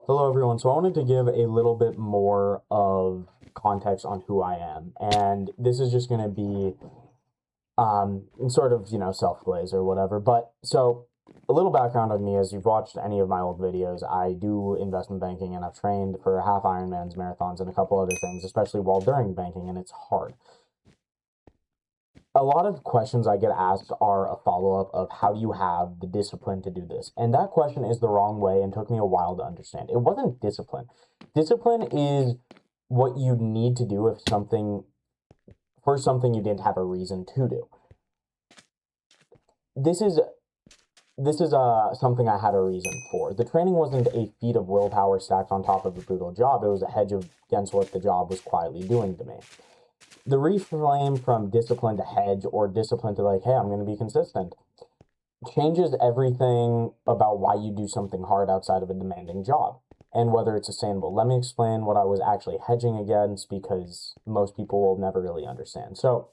Hello, everyone. So I wanted to give a little bit more of context on who I am, and this is just going to be sort of self-glaze or whatever. But so a little background on me: as you've watched any of my old videos, I do investment banking, and I've trained for half Ironmans, marathons, and a couple other things, especially while during banking, and it's hard. A lot of questions I get asked are a follow-up of how do you have the discipline to do this? And that question is the wrong way and took me a while to understand. It wasn't discipline. Discipline is what you need to do if something for something you didn't have a reason to do. This is something I had a reason for. The training wasn't a feat of willpower stacked on top of a brutal job. It was a hedge against what the job was quietly doing to me. The reframe from discipline to hedge or discipline to like, hey, I'm going to be consistent changes everything about why you do something hard outside of a demanding job and whether it's sustainable. Let me explain what I was actually hedging against because most people will never really understand. So,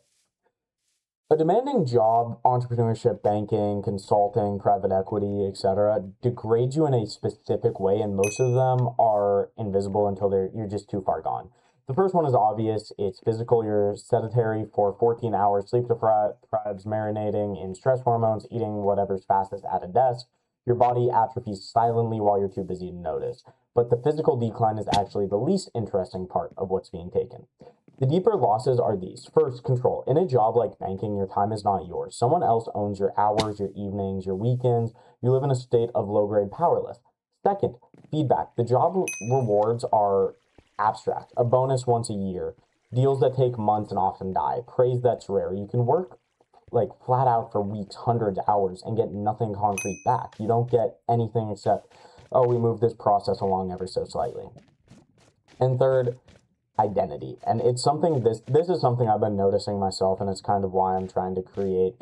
a demanding job, entrepreneurship, banking, consulting, private equity, etc., degrades you in a specific way, and most of them are invisible until you're just too far gone. The first one is obvious. It's physical. You're sedentary for 14 hours, sleep deprived, marinating in stress hormones, eating whatever's fastest at a desk. Your body atrophies silently while you're too busy to notice. But the physical decline is actually the least interesting part of what's being taken. The deeper losses are these. First, control. In a job like banking, your time is not yours. Someone else owns your hours, your evenings, your weekends. You live in a state of low-grade powerless. Second, feedback. The job rewards are abstract. A bonus once a year. Deals that take months and often die. Praise that's rare. You can work like flat out for weeks, hundreds of hours, and get nothing concrete back. You don't get anything except, oh, we move this process along ever so slightly. And third, identity. And it's something this is something I've been noticing myself, and it's kind of why I'm trying to create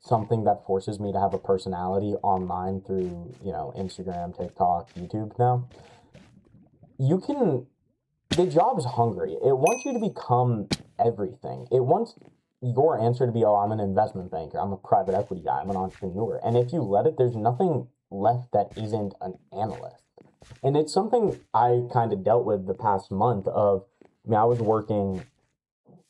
something that forces me to have a personality online through, Instagram, TikTok, YouTube now. You can the job is hungry. It wants you to become everything. It wants your answer to be, oh, I'm an investment banker, I'm a private equity guy, I'm an entrepreneur. And if you let it, there's nothing left that isn't an analyst. And it's something I kind of dealt with the past month of, I was working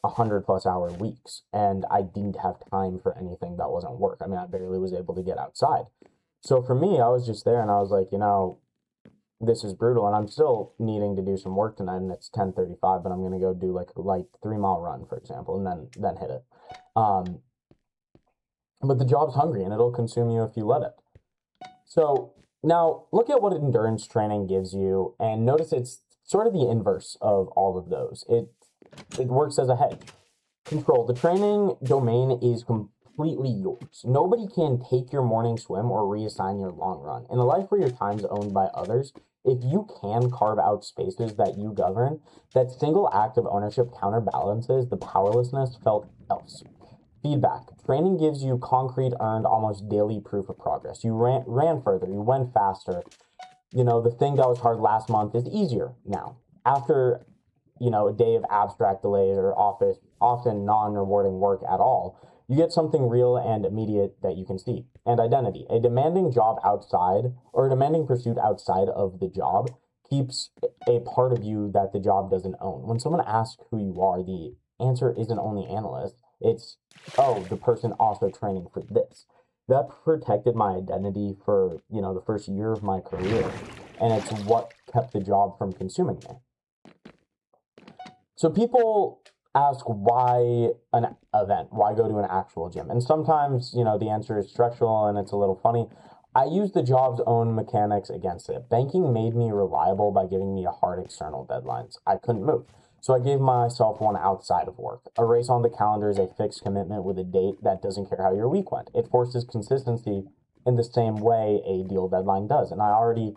100+ hour weeks and I didn't have time for anything that wasn't work. I barely was able to get outside. So for me, I was just there and I was like, this is brutal and I'm still needing to do some work tonight and it's 10:35, but I'm going to go do like a light 3 mile run, for example, and then hit it. But the job's hungry and it'll consume you if you let it. So now look at what endurance training gives you and notice it's sort of the inverse of all of those. It works as a hedge. Control. The training domain is completely yours. Nobody can take your morning swim or reassign your long run. In a life where your time's owned by others, if you can carve out spaces that you govern, that single act of ownership counterbalances the powerlessness felt else. Feedback. Training gives you concrete, earned, almost daily proof of progress. You ran further, you went faster. The thing that was hard last month is easier now. After, a day of abstract delays or often non-rewarding work at all, you get something real and immediate that you can see. And identity. A demanding job outside or a demanding pursuit outside of the job keeps a part of you that the job doesn't own. When someone asks who you are, the answer isn't only analyst. It's, oh, the person also training for this. That protected my identity for, the first year of my career. And it's what kept the job from consuming me. So people ask why an event, why go to an actual gym? And sometimes, the answer is structural and it's a little funny. I use the job's own mechanics against it. Banking made me reliable by giving me a hard external deadlines. I couldn't move. So I gave myself one outside of work. A race on the calendar is a fixed commitment with a date that doesn't care how your week went. It forces consistency in the same way a deal deadline does. And I already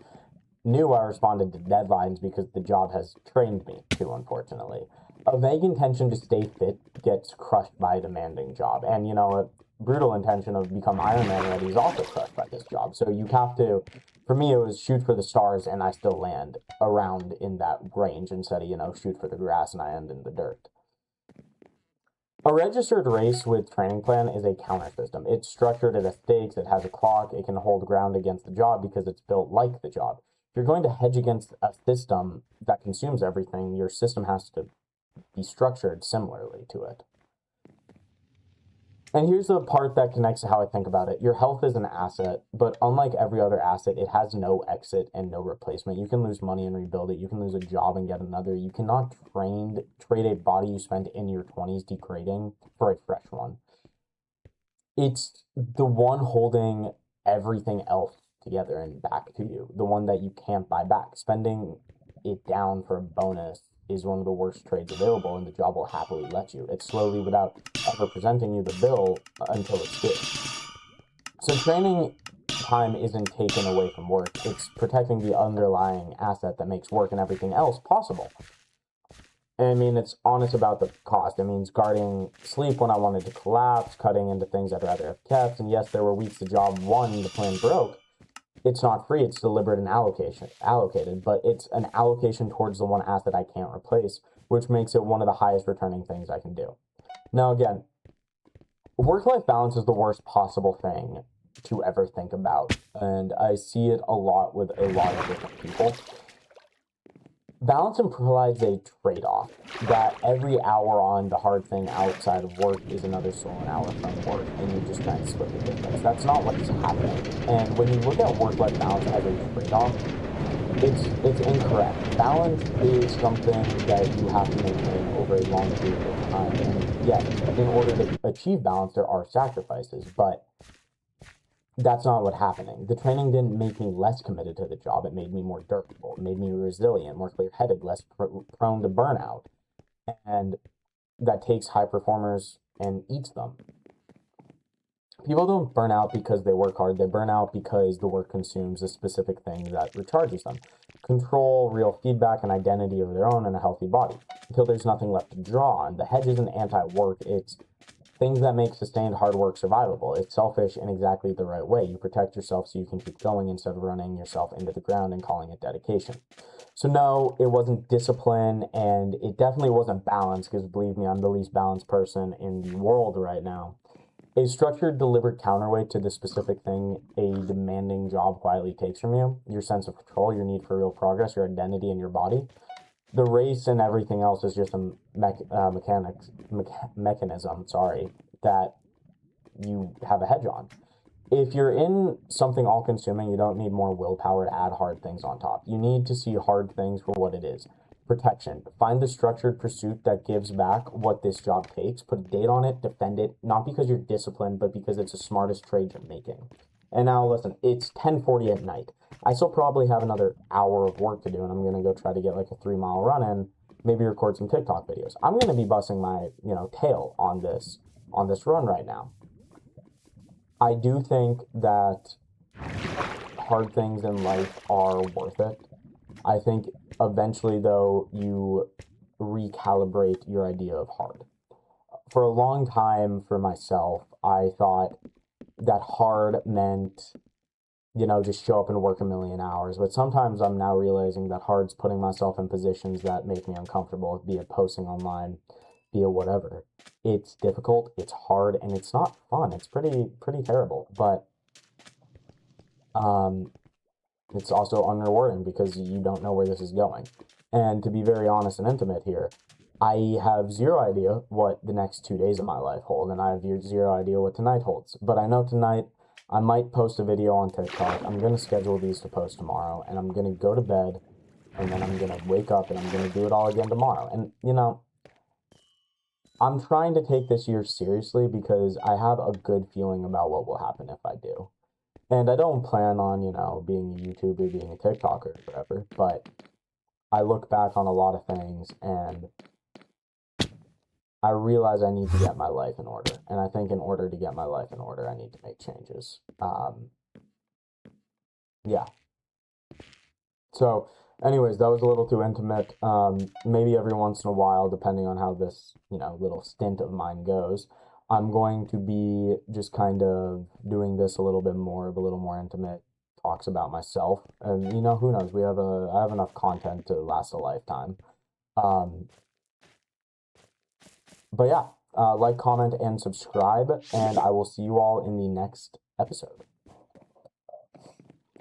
knew I responded to deadlines because the job has trained me to, unfortunately. A vague intention to stay fit gets crushed by a demanding job. And, a brutal intention of become Ironman ready is also crushed by this job. So you have to, for me, it was shoot for the stars and I still land around in that range instead of, shoot for the grass and I end in the dirt. A registered race with training plan is a counter system. It's structured at a stakes, it has a clock, it can hold ground against the job because it's built like the job. you're going to hedge against a system that consumes everything, your system has to be structured similarly to it. And here's the part that connects to how I think about it. Your health is an asset, but unlike every other asset, it has no exit and no replacement. You can lose money and rebuild it. You can lose a job and get another. You cannot trade a body you spent in your 20s degrading for a fresh one. It's the one holding everything else together and back to you, the one that you can't buy back. Spending it down for a bonus is one of the worst trades available, and the job will happily let you. It's slowly, without ever presenting you the bill, until it's due. So training time isn't taken away from work. It's protecting the underlying asset that makes work and everything else possible. And I mean, it's honest about the cost. It means guarding sleep when I wanted to collapse, cutting into things I'd rather have kept. And yes, there were weeks the job won, the plan broke. It's not free, it's deliberate and allocated, but it's an allocation towards the one asset I can't replace, which makes it one of the highest returning things I can do. Now, again, work-life balance is the worst possible thing to ever think about, and I see it a lot with a lot of different people. Balance implies a trade-off, that every hour on the hard thing outside of work is another stolen hour from work, and you just kind of split the difference. That's not what's happening. And when you look at work-life balance as a trade-off, it's incorrect. Balance is something that you have to maintain over a long period of time. And yes, in order to achieve balance, there are sacrifices, but that's not what's happening. The training didn't make me less committed to the job. It made me more durable. It made me resilient, more clear-headed, less prone to burnout. And that takes high performers and eats them. People don't burn out because they work hard. They burn out because the work consumes a specific thing that recharges them. Control, real feedback, and identity of their own in a healthy body. Until there's nothing left to draw on. The hedge isn't anti-work. It's things that make sustained hard work survivable. It's selfish in exactly the right way. You protect yourself so you can keep going instead of running yourself into the ground and calling it dedication. So no, it wasn't discipline, and it definitely wasn't balance, because believe me, I'm the least balanced person in the world right now. A structured, deliberate counterweight to the specific thing a demanding job quietly takes from you, your sense of control, your need for real progress, your identity, and your body. The race and everything else is just a mechanism, that you have a hedge on. If you're in something all-consuming, you don't need more willpower to add hard things on top. You need to see hard things for what it is. Protection. Find the structured pursuit that gives back what this job takes. Put a date on it, defend it, not because you're disciplined, but because it's the smartest trade you're making. And now listen, it's 10:40 at night. I still probably have another hour of work to do, and I'm going to go try to get like a 3-mile run in, maybe record some TikTok videos. I'm going to be busting my, tail on this run right now. I do think that hard things in life are worth it. I think eventually, though, you recalibrate your idea of hard. For a long time, for myself, I thought that hard meant, just show up and work a million hours. But sometimes I'm now realizing that hard's putting myself in positions that make me uncomfortable, be it posting online, be it whatever. It's difficult, it's hard, and it's not fun. It's pretty terrible. But it's also unrewarding because you don't know where this is going. And to be very honest and intimate here, I have zero idea what the next 2 days of my life hold, and I have zero idea what tonight holds. But I know tonight I might post a video on TikTok. I'm going to schedule these to post tomorrow, and I'm going to go to bed, and then I'm going to wake up, and I'm going to do it all again tomorrow. And, I'm trying to take this year seriously because I have a good feeling about what will happen if I do. And I don't plan on, being a YouTuber, being a TikToker, or whatever, but I look back on a lot of things, and I realize I need to get my life in order. And I think in order to get my life in order, I need to make changes. Yeah. So, anyways, that was a little too intimate. Maybe every once in a while, depending on how this, little stint of mine goes, I'm going to be just kind of doing this a little bit more of a little more intimate talks about myself. And, who knows? I have enough content to last a lifetime. But yeah, like, comment, and subscribe, and I will see you all in the next episode.